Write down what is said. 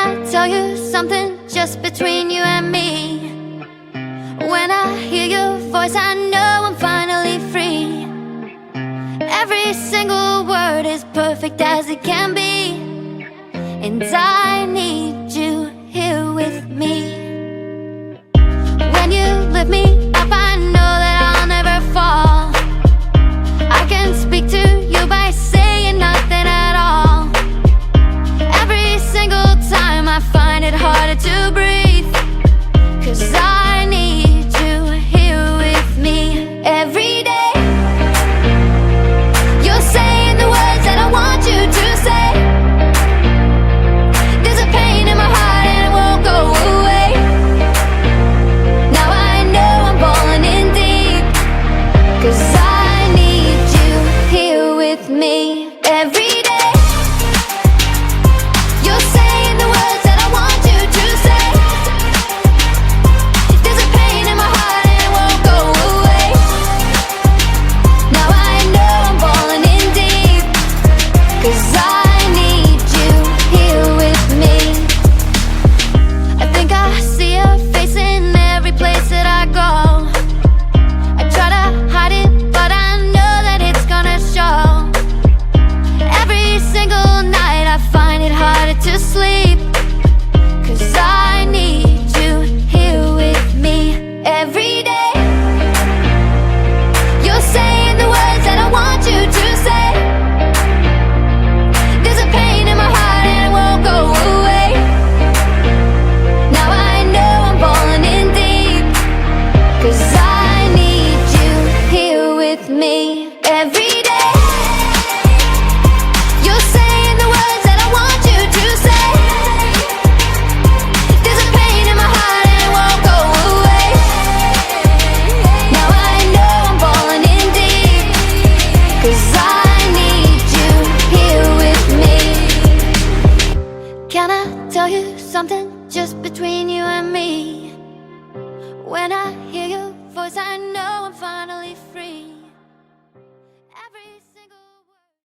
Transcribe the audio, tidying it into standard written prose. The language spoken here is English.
I tell you something just between you and me? When I hear your voice, I know I'm finally free. Every single word is perfect as it can be, and I need you here with me. When you lift me up, I know that I'll never fall. I can speak to you by saying nothing at all. Every single time I find it harder to breathe, 'cause I need you here with me every day. You're saying the words that I want you to say. There's a pain in my heart and it won't go away. Now I know I'm falling in deep, 'cause I need you here with me every day. You're saying the words that I want you to say. There's a pain in my heart and it won't go away. Now I know I'm falling in deep, 'cause I need you here with me. I think I see your face in every place that I go. I try to hide it, but I know that it's gonna show. Every single night I find it harder to sleep, 'cause I need you here with me every day. You're saying the words that I want you to say. There's a pain in my heart and it won't go away. Now I know I'm falling in deep, 'cause I need you here with me every day. You're saying the words that I want you to say. There's a pain in my heart and it won't go away. Now I know I'm falling in deep, 'cause I need you here with me. Can I tell you something just between you and me? When I hear your voice, I know I'm finally free.